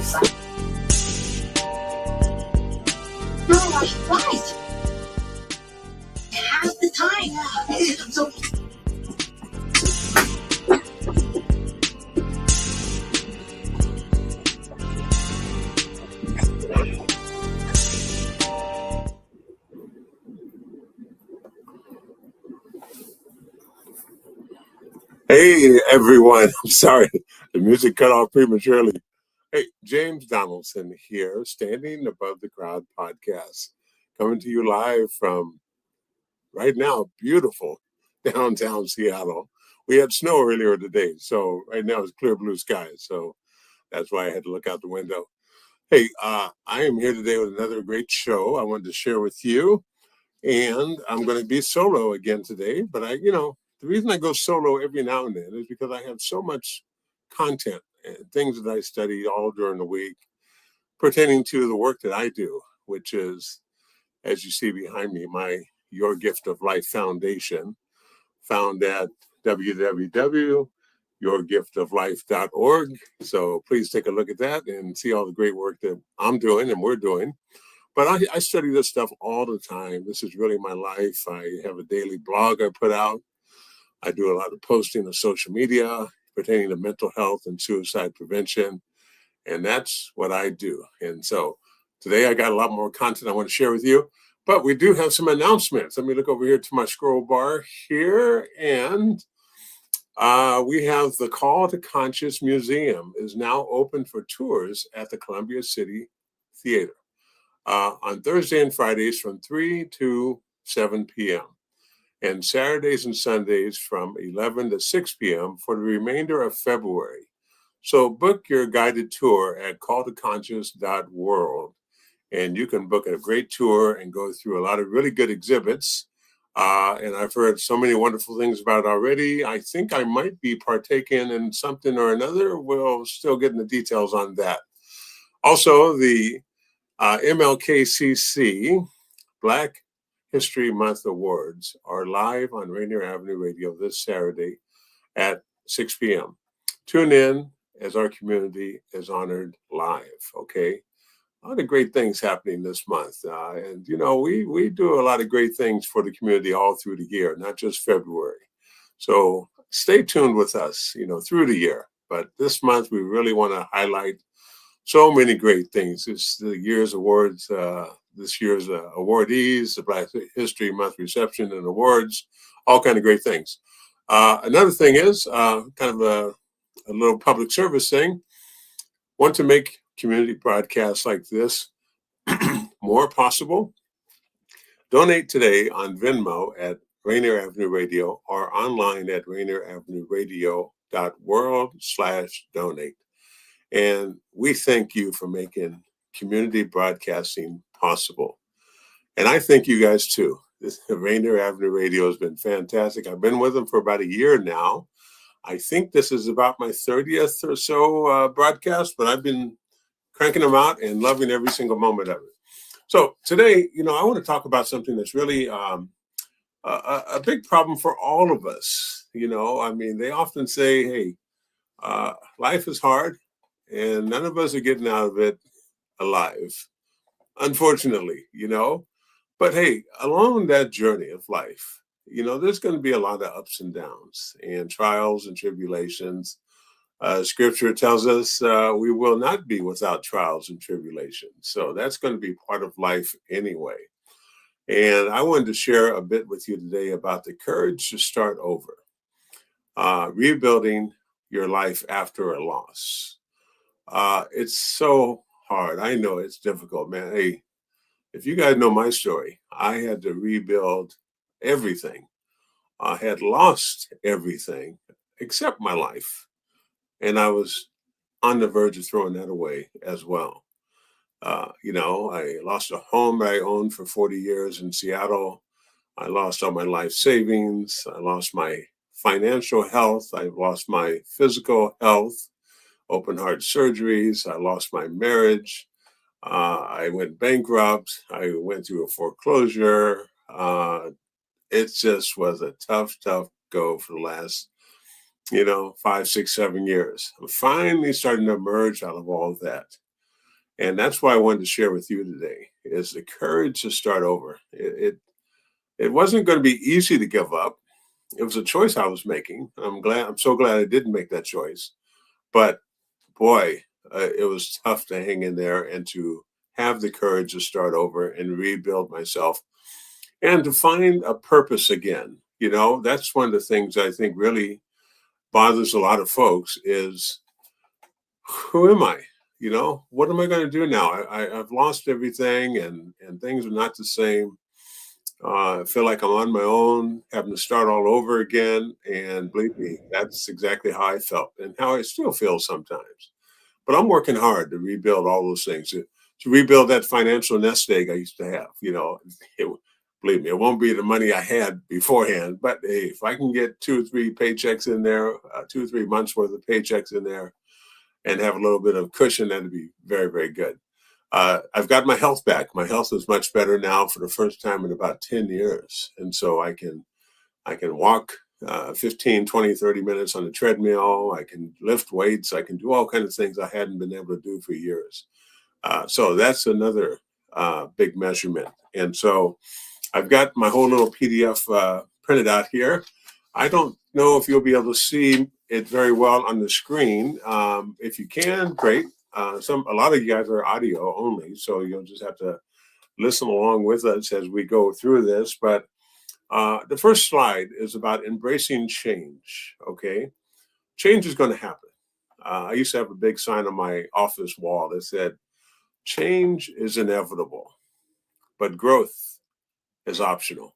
Right. Half the time. So Hey everyone, I'm sorry, the music cut off prematurely. Hey, James Donaldson here, Standing Above the Crowd podcast, coming to you live from right now, beautiful downtown Seattle. We had snow earlier today, so right now it's clear blue skies, so that's why I had to look out the window. Hey, I am here today with another great show I wanted to share with you, and I'm going to be solo again today, but the reason I go solo every now and then is because I have so much content and things that I study all during the week pertaining to the work that I do, which is, as you see behind me, my Your Gift of Life Foundation, found at www.yourgiftoflife.org. So please take a look at that and see all the great work that I'm doing and we're doing. But I study this stuff all the time. This is really my life. I have a daily blog I put out. I do a lot of posting on social media pertaining to mental health and suicide prevention. And that's what I do. And so today I got a lot more content I want to share with you. But we do have some announcements. Let me look over here to my scroll bar here. And we have the Call to Conscious Museum is now open for tours at the Columbia City Theater on Thursday and Fridays from 3 to 7 p.m. and Saturdays and Sundays from 11 to 6 p.m. for the remainder of February. So book your guided tour at calltoconscious.world, and you can book a great tour and go through a lot of really good exhibits. And I've heard so many wonderful things about it already. I think I might be partaking in something or another. We'll still get into details on that. Also, the MLKCC Black History Month Awards are live on Rainier Avenue Radio this Saturday at 6 p.m. Tune in as our community is honored live, okay? A lot of great things happening this month. And we do a lot of great things for the community all through the year, not just February. So stay tuned with us, through the year. But this month, we really want to highlight so many great things. It's the year's awards, this year's awardees, the Black History Month reception and awards, all kind of great things. Another thing is kind of a little public service thing. Want to make community broadcasts like this more possible? Donate today on Venmo at Rainier Avenue Radio or online at rainieravenueradio.world/donate. And we thank you for making community broadcasting possible. And I thank you guys too. This Rainier Avenue Radio has been fantastic. I've been with them for about a year now. I think this is about my 30th or so broadcast, but I've been cranking them out and loving every single moment of it. So today, I want to talk about something that's really a big problem for all of us. They often say, hey, life is hard. And none of us are getting out of it alive, unfortunately, But hey, along that journey of life, there's going to be a lot of ups and downs and trials and tribulations. Scripture tells us we will not be without trials and tribulations. So that's going to be part of life anyway. And I wanted to share a bit with you today about the courage to start over, rebuilding your life after a loss. It's so hard. I know it's difficult, man. Hey, if you guys know my story, I had to rebuild everything. I had lost everything except my life. And I was on the verge of throwing that away as well. I lost a home that I owned for 40 years in Seattle. I lost all my life savings. I lost my financial health. I lost my physical health. Open heart surgeries. I lost my marriage. I went bankrupt. I went through a foreclosure. It just was a tough go for the last, 5, 6, 7 years. I'm finally starting to emerge out of all of that. And that's why I wanted to share with you today is the courage to start over. It wasn't going to be easy to give up. It was a choice I was making. I'm so glad I didn't make that choice. But boy, it was tough to hang in there and to have the courage to start over and rebuild myself and to find a purpose again. That's one of the things I think really bothers a lot of folks is, who am I? What am I going to do now? I've lost everything and things are not the same. I feel like I'm on my own, having to start all over again. And believe me, that's exactly how I felt and how I still feel sometimes. But I'm working hard to rebuild all those things, to rebuild that financial nest egg I used to have. Believe me, it won't be the money I had beforehand. But hey, if I can get 2 or 3 paychecks in there, 2 or 3 months worth of paychecks in there, and have a little bit of cushion, that'd be very, very good. I've got my health back. My health is much better now for the first time in about 10 years. And so I can walk 15, 20, 30 minutes on the treadmill. I can lift weights. I can do all kinds of things I hadn't been able to do for years. So that's another big measurement. And so I've got my whole little PDF printed out here. I don't know if you'll be able to see it very well on the screen. If you can, great. A lot of you guys are audio only, so you'll just have to listen along with us as we go through this. But the first slide is about embracing change. Okay, change is going to happen. I used to have a big sign on my office wall that said, "Change is inevitable, but growth is optional."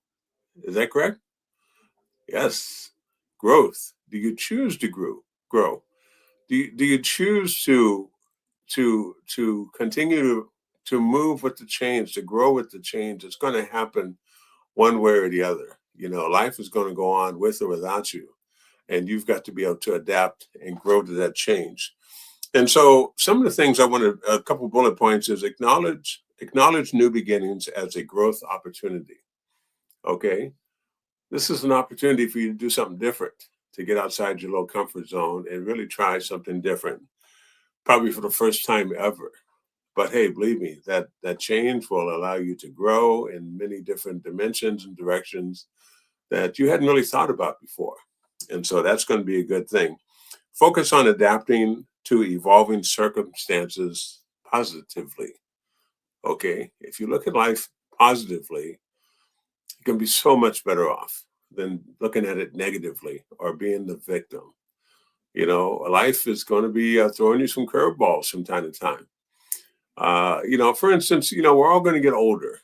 Is that correct? Yes, growth. Do you choose to grow? Do you choose to continue to move with the change, to grow with the change? It's going to happen one way or the other. Life is going to go on with or without you, and you've got to be able to adapt and grow to that change. And so, some of the things I want to, a couple bullet points is acknowledge new beginnings as a growth opportunity. Okay, this is an opportunity for you to do something different, to get outside your little comfort zone and really try something different, probably for the first time ever. But hey, believe me, that change will allow you to grow in many different dimensions and directions that you hadn't really thought about before. And so that's going to be a good thing. Focus on adapting to evolving circumstances positively. Okay, if you look at life positively, you can be so much better off than looking at it negatively or being the victim. Life is going to be throwing you some curveballs from time to time. For instance, we're all going to get older.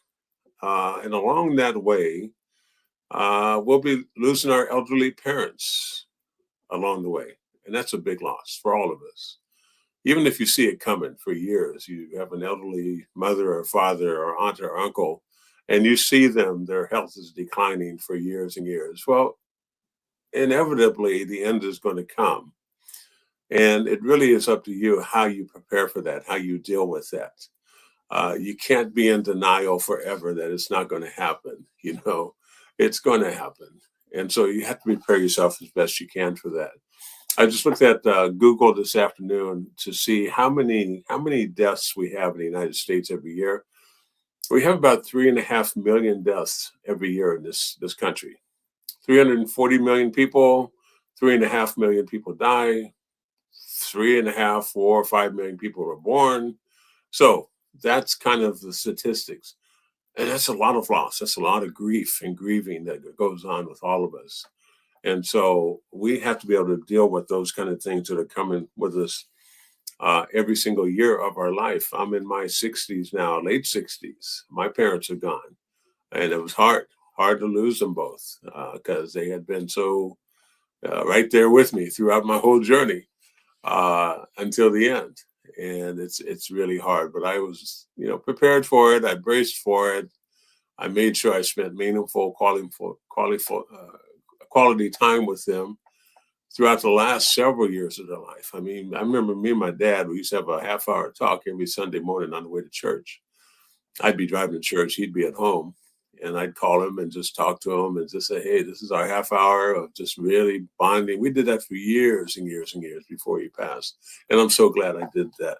And along that way, we'll be losing our elderly parents along the way. And that's a big loss for all of us. Even if you see it coming for years, you have an elderly mother or father or aunt or uncle, and you see them, their health is declining for years and years. Well, inevitably, the end is going to come. And it really is up to you how you prepare for that, how you deal with that. You can't be in denial forever that it's not going to happen. It's going to happen. And so you have to prepare yourself as best you can for that. I just looked at Google this afternoon to see how many deaths we have in the United States every year. We have about 3.5 million deaths every year in this country. 340 million people, 3.5 million people die. 3.5, 4, 5 million people are born. So that's kind of the statistics. And that's a lot of loss. That's a lot of grief and grieving that goes on with all of us. And so we have to be able to deal with those kind of things that are coming with us every single year of our life. I'm in my 60s now, late 60s. My parents are gone. And it was hard to lose them both because they had been so right there with me throughout my whole journey until the end. And it's really hard. But I was, prepared for it. I braced for it. I made sure I spent meaningful, quality time with them throughout the last several years of their life. I mean, I remember me and my dad, we used to have a half-hour talk every Sunday morning on the way to church. I'd be driving to church, he'd be at home, and I'd call him and just talk to him and just say, hey, this is our half hour of just really bonding. We did that for years and years and years before he passed. And I'm so glad I did that.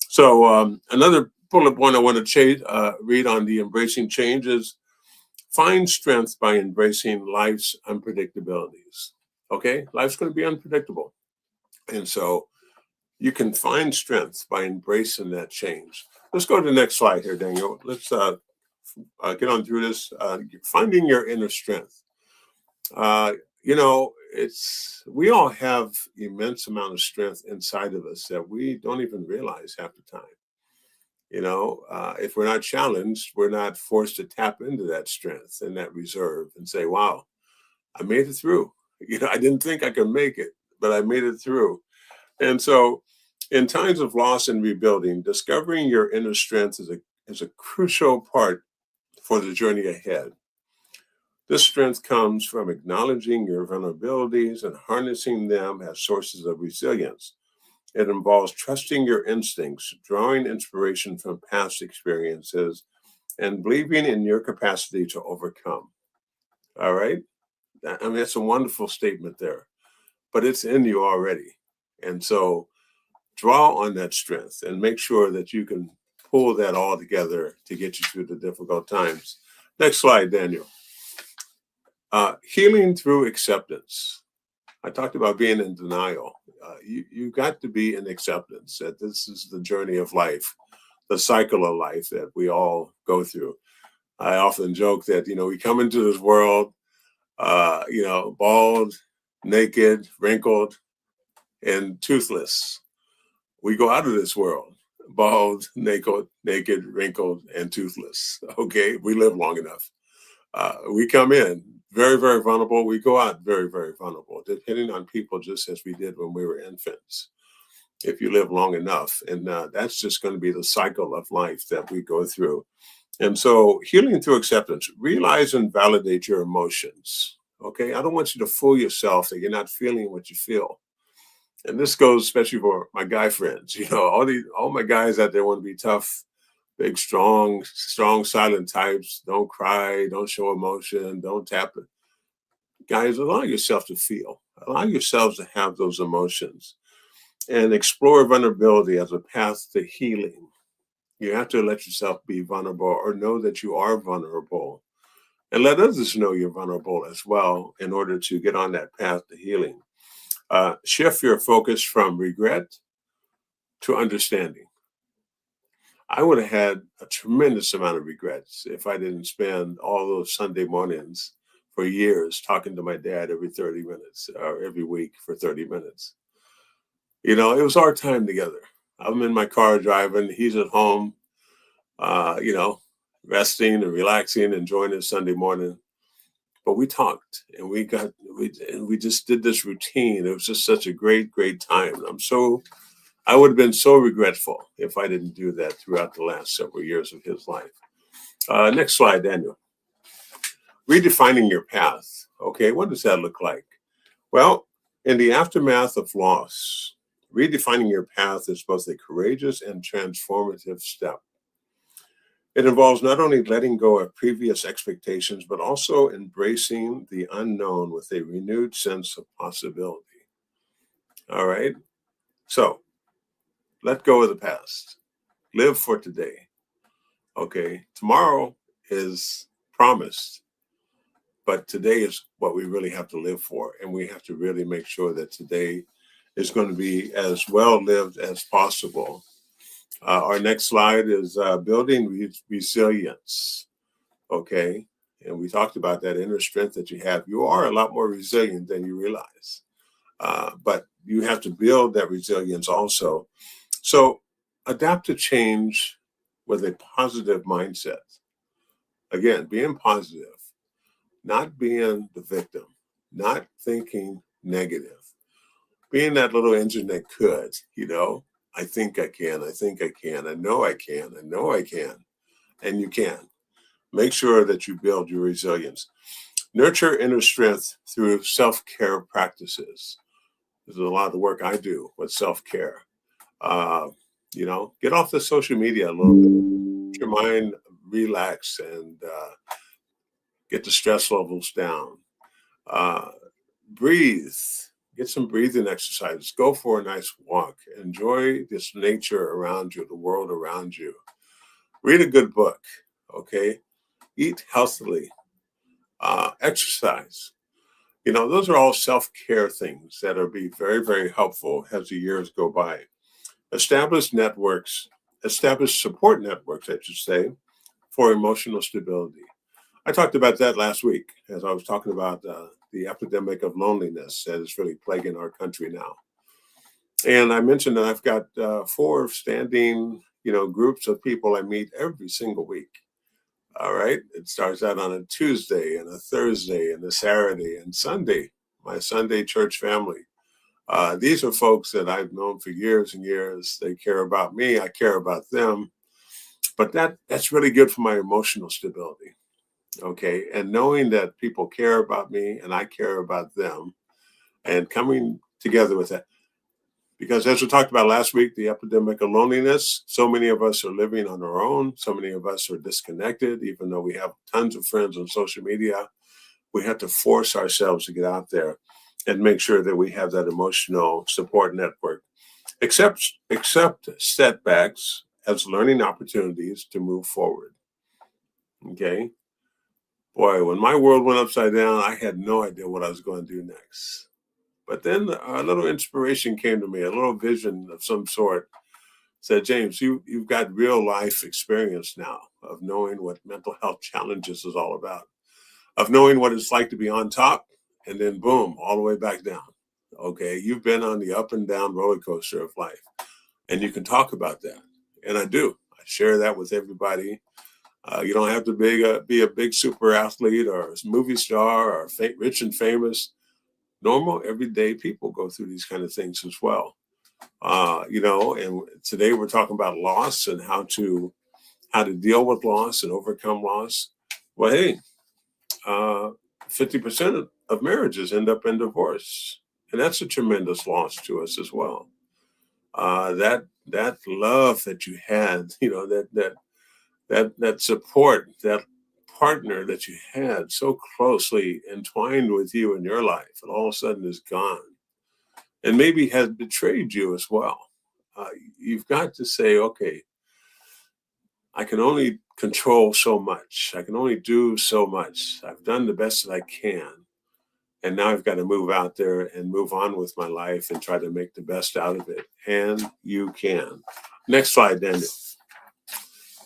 So another bullet point I want to read on the embracing change is find strength by embracing life's unpredictabilities. Okay, life's going to be unpredictable. And so you can find strength by embracing that change. Let's go to the next slide here, Daniel. Let's get on through this. Finding your inner strength. You know, we all have immense amount of strength inside of us that we don't even realize half the time. You know, if we're not challenged, we're not forced to tap into that strength and that reserve and say, wow, I made it through. You know, I didn't think I could make it, but I made it through. And so in times of loss and rebuilding, discovering your inner strength is a crucial part for the journey ahead. This strength comes from acknowledging your vulnerabilities and harnessing them as sources of resilience. It involves trusting your instincts, drawing inspiration from past experiences, and believing in your capacity to overcome. All right? I mean, that's a wonderful statement there, but it's in you already. And so draw on that strength and make sure that you can pull that all together to get you through the difficult times. Next slide, Daniel. Healing through acceptance. I talked about being in denial. You've got to be in acceptance that this is the journey of life, the cycle of life that we all go through. I often joke that, you know, we come into this world, you know, bald, naked, wrinkled, and toothless. We go out of this world bald, naked, wrinkled, and toothless. Okay, we live long enough. We come in very, very vulnerable. We go out very, very vulnerable, depending on people, just as we did when we were infants. If you live long enough, and that's just going to be the cycle of life that we go through. And so, healing through acceptance, realize and validate your emotions. Okay, I don't want you to fool yourself that you're not feeling what you feel. And this goes especially for my guy friends. You know, all my guys out there want to be tough, big, strong, silent types. Don't cry, don't show emotion, don't tap it. Guys, allow yourself to feel. Allow yourselves to have those emotions and explore vulnerability as a path to healing. You have to let yourself be vulnerable or know that you are vulnerable and let others know you're vulnerable as well in order to get on that path to healing. Shift your focus from regret to understanding. I would have had a tremendous amount of regrets if I didn't spend all those Sunday mornings for years talking to my dad every 30 minutes or every week for 30 minutes. You know, it was our time together. I'm in my car driving, he's at home, you know, resting and relaxing, enjoying his Sunday morning. But we talked and we just did this routine. It was just such a great time. I would have been so regretful if I didn't do that throughout the last several years of his life. Next slide, Daniel. Redefining your path. Okay, what does that look like? Well, in the aftermath of loss, redefining your path is both a courageous and transformative step. It involves not only letting go of previous expectations, but also embracing the unknown with a renewed sense of possibility. All right? So, let go of the past. Live for today. Okay? Tomorrow is promised, but today is what we really have to live for. And we have to really make sure that today is going to be as well lived as possible. Our next slide is building resilience. Okay. And we talked about that inner strength that you have. You are a lot more resilient than you realize. But you have to build that resilience also. So adapt to change with a positive mindset. Again, being positive, not being the victim, not thinking negative, being that little engine that could, you know, I think I can, I know I can, and you can. Make sure that you build your resilience. Nurture inner strength through self-care practices. This is a lot of the work I do with self-care. You know, get off the social media a little bit. Let your mind relax and get the stress levels down. Breathe. Get some breathing exercises. Go for a nice walk. Enjoy this nature around you, the world around you. Read a good book, okay? Eat healthily. Exercise. Those are all self-care things that will be very, very helpful as the years go by. Establish networks, establish support networks, I should say, for emotional stability. I talked about that last week as I was talking about the epidemic of loneliness that is really plaguing our country now. And I mentioned that I've got 4 standing, groups of people I meet every single week. All right. It starts out on a Tuesday and a Thursday and a Saturday and Sunday, my Sunday church family. These are folks that I've known for years and years. They care about me. I care about them. But that's really good for my emotional stability. Okay. And knowing that people care about me and I care about them and coming together with that. Because as we talked about last week, the epidemic of loneliness, so many of us are living on our own. So many of us are disconnected, even though we have tons of friends on social media. We have to force ourselves to get out there and make sure that we have that emotional support network. Accept setbacks as learning opportunities to move forward. Okay? Boy, when my world went upside down, I had no idea what I was going to do next. But then a little inspiration came to me, a little vision of some sort. Said, James, you've got real life experience now of knowing what mental health challenges is all about, of knowing what it's like to be on top and then boom, all the way back down. Okay, you've been on the up and down roller coaster of life and you can talk about that. And I do. I share that with everybody. You don't have to be a big super athlete or a movie star or rich and famous. Normal, everyday people go through these kind of things as well. And today we're talking about loss and how to deal with loss and overcome loss. Well, hey, 50% of marriages end up in divorce. And that's a tremendous loss to us as well. That love that you had, that support, that partner that you had so closely entwined with you in your life, and all of a sudden is gone, and maybe has betrayed you as well. You've got to say, okay, I can only control so much. I can only do so much. I've done the best that I can. And now I've got to move out there and move on with my life and try to make the best out of it. And you can. Next slide, Daniel.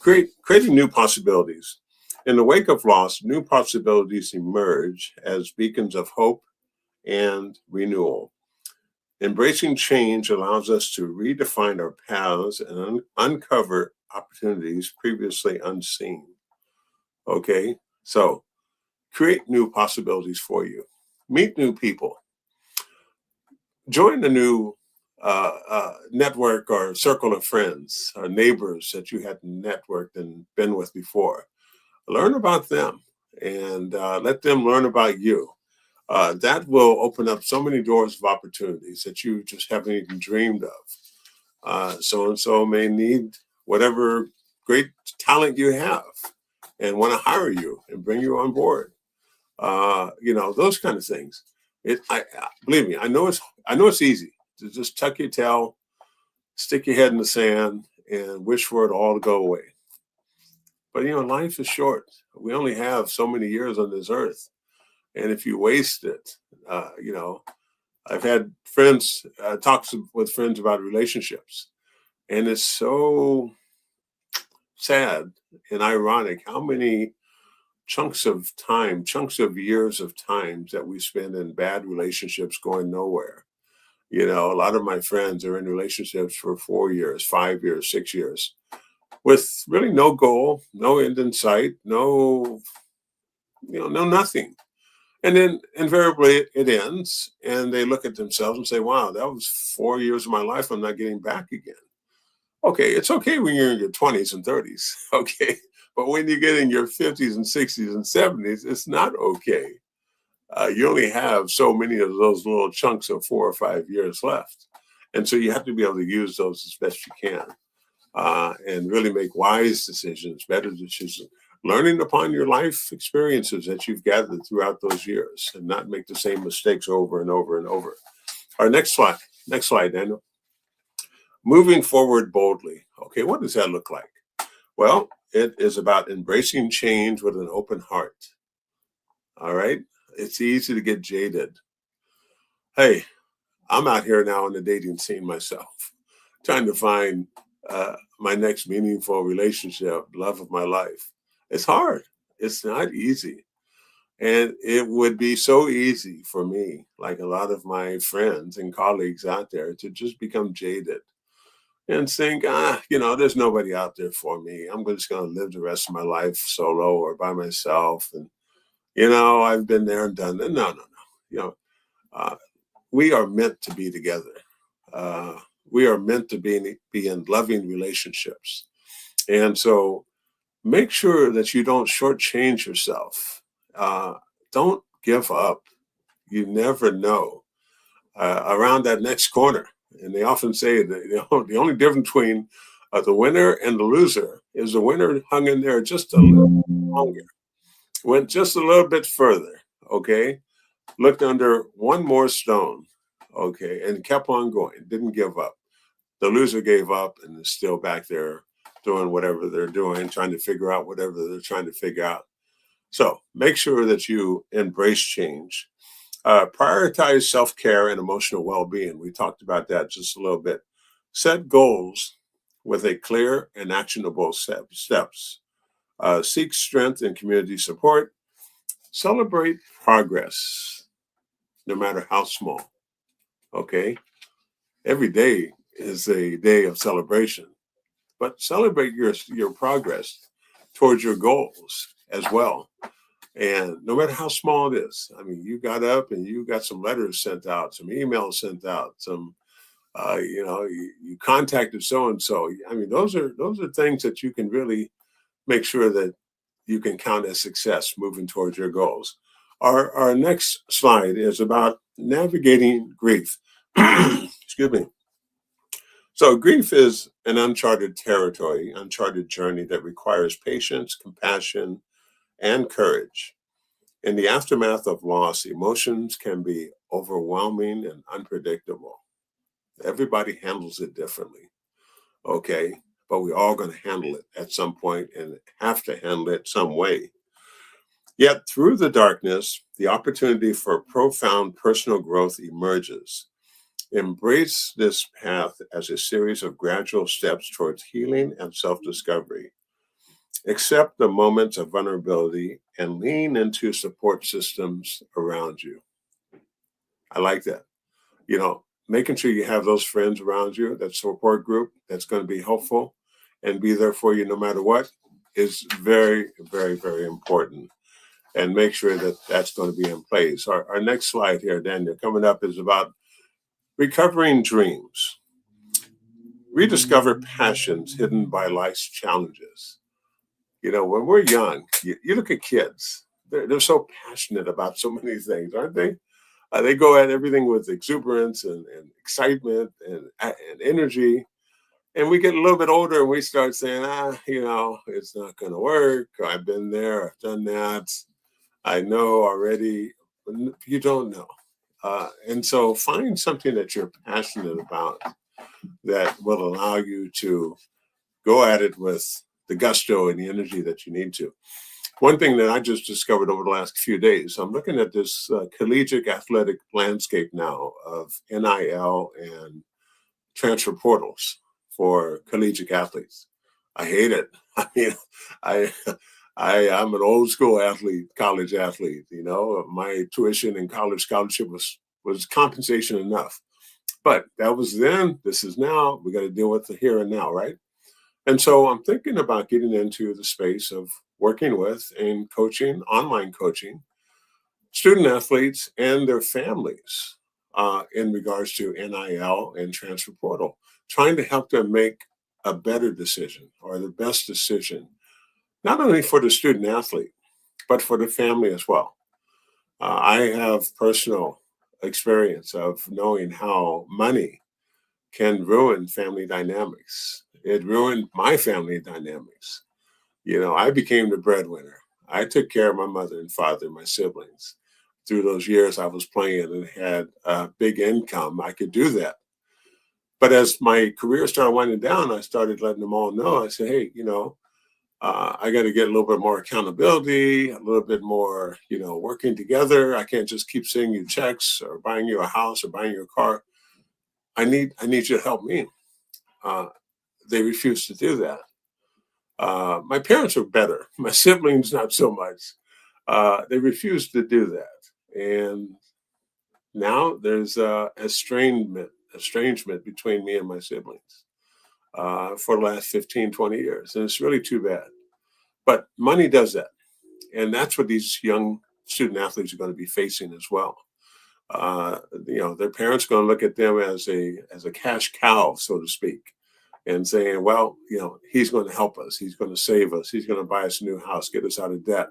Creating new possibilities. In the wake of loss, new possibilities emerge as beacons of hope and renewal. Embracing change allows us to redefine our paths and uncover opportunities previously unseen. Okay, so create new possibilities for you. Meet new people. Join a new network or circle of friends or neighbors that you hadn't networked and been with before. Learn about them and let them learn about you. That will open up so many doors of opportunities that you just haven't even dreamed of. So-and-so may need whatever great talent you have and want to hire you and bring you on board. Those kind of things. Believe me, I know it's easy to just tuck your tail, stick your head in the sand, and wish for it all to go away. But life is short. We only have so many years on this earth, and if you waste it, I've had friends talks with friends about relationships, and it's so sad and ironic how many chunks of years of time that we spend in bad relationships going nowhere. A lot of my friends are in relationships for 4 years, 5 years, 6 years, with really no goal, no end in sight, no nothing. And then invariably it ends and they look at themselves and say, wow, that was 4 years of my life I'm not getting back again. Okay, it's okay when you're in your 20s and 30s, okay? But when you get in your 50s and 60s and 70s, it's not okay. You only have so many of those little chunks of 4 or 5 years left. And so you have to be able to use those as best you can and really make wise decisions, better decisions, learning upon your life experiences that you've gathered throughout those years and not make the same mistakes over and over and over. Our next slide, Daniel. Moving forward boldly. Okay, what does that look like? Well, it is about embracing change with an open heart. All right. It's easy to get jaded. Hey, I'm out here now in the dating scene myself, trying to find my next meaningful relationship, love of my life. It's hard. It's not easy. And it would be so easy for me, like a lot of my friends and colleagues out there, to just become jaded and think, there's nobody out there for me. I'm just going to live the rest of my life solo or by myself. And, I've been there and done that. No, no, no. Uh, we are meant to be together. Uh, we are meant to be in loving relationships. And so make sure that you don't shortchange yourself. Don't give up. You never know around that next corner. And they often say that the only difference between the winner and the loser is the winner hung in there just a little longer, went just a little bit further, okay? Looked under one more stone, okay, and kept on going, didn't give up. The loser gave up and is still back there doing whatever they're doing, trying to figure out whatever they're trying to figure out. So make sure that you embrace change. Prioritize self-care and emotional well-being. We talked about that just a little bit. Set goals with a clear and actionable steps. Seek strength and community support. Celebrate progress, no matter how small. Okay? Every day is a day of celebration, but celebrate your progress towards your goals as well. And no matter how small it is, I mean, you got up and you got some letters sent out, some emails sent out, you contacted so and so. I mean, those are things that you can really make sure that you can count as success moving towards your goals. Our next slide is about navigating grief. Excuse me. So grief is an uncharted territory, uncharted journey that requires patience, compassion, and courage. In the aftermath of loss, emotions can be overwhelming and unpredictable. Everybody handles it differently, okay? But we're all going to handle it at some point and have to handle it some way. Yet through the darkness, the opportunity for profound personal growth emerges. Embrace this path as a series of gradual steps towards healing and self-discovery. Accept the moments of vulnerability and lean into support systems around you. I like that. Making sure you have those friends around you, that support group that's going to be helpful and be there for you no matter what is very, very, very important. And make sure that that's going to be in place. Our next slide here, Daniel, coming up is about recovering dreams. Rediscover passions hidden by life's challenges. When we're young, you look at kids, they're so passionate about so many things, aren't they? They go at everything with exuberance and excitement and energy. And we get a little bit older and we start saying, it's not going to work. I've been there, I've done that. I know already. You don't know. And so find something that you're passionate about that will allow you to go at it with the gusto and the energy that you need to. One thing that I just discovered over the last few days, I'm looking at this collegiate athletic landscape now of NIL and transfer portals for collegiate athletes. I hate it. I mean, I'm an old school athlete, college athlete. My tuition and college scholarship was compensation enough. But that was then. This is now. We got to deal with the here and now, right? And so I'm thinking about getting into the space of working with and coaching, online coaching, student athletes and their families in regards to NIL and transfer portal, trying to help them make a better decision or the best decision, not only for the student athlete, but for the family as well. I have personal experience of knowing how money can ruin family dynamics. It ruined my family dynamics. I became the breadwinner. I took care of my mother and father, my siblings. through those years I was playing and had a big income, I could do that. But as my career started winding down, I started letting them all know. I said, hey, I got to get a little bit more accountability, a little bit more, working together. I can't just keep sending you checks or buying you a house or buying you a car. I need you to help me. They refused to do that. My parents were better. My siblings, not so much. They refused to do that. And now there's estrangement between me and my siblings for the last 15, 20 years. And it's really too bad. But money does that. And that's what these young student athletes are going to be facing as well. Their parents are going to look at them as a cash cow, so to speak, and saying, well, he's going to help us. He's going to save us. He's going to buy us a new house, get us out of debt.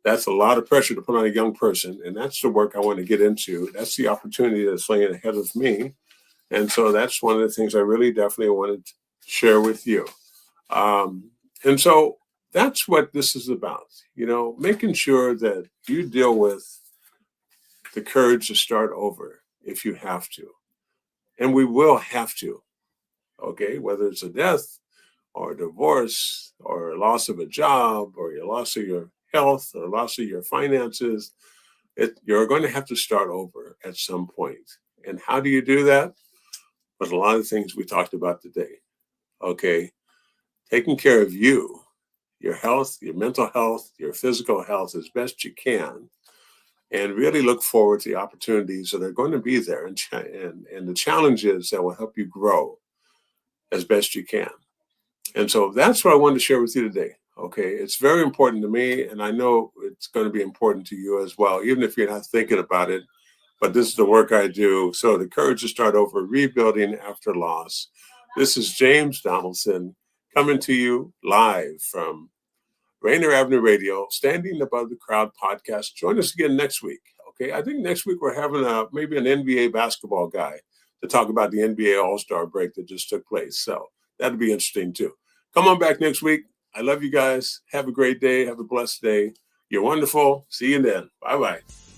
That's a lot of pressure to put on a young person. And that's the work I want to get into. That's the opportunity that's laying ahead of me. And so that's one of the things I really definitely wanted to share with you. And so that's what this is about, making sure that you deal with the courage to start over if you have to. And we will have to, okay, whether it's a death or a divorce or a loss of a job or your loss of your health or loss of your finances, you're going to have to start over at some point. And how do you do that? With a lot of things we talked about today, okay? Taking care of you, your health, your mental health, your physical health as best you can, and really look forward to the opportunities that are going to be there and the challenges that will help you grow as best you can. And so that's what I wanted to share with you today. Okay, it's very important to me, and I know it's going to be important to you as well, even if you're not thinking about it. But this is the work I do. So the courage to start over, rebuilding after loss. This is James Donaldson coming to you live from Rainier Avenue Radio, Standing Above the Crowd podcast. Join us again next week. Okay, I think next week we're having maybe an NBA basketball guy to talk about the NBA All-Star break that just took place. So that'll be interesting too. Come on back next week. I love you guys. Have a great day. Have a blessed day. You're wonderful. See you then. Bye-bye.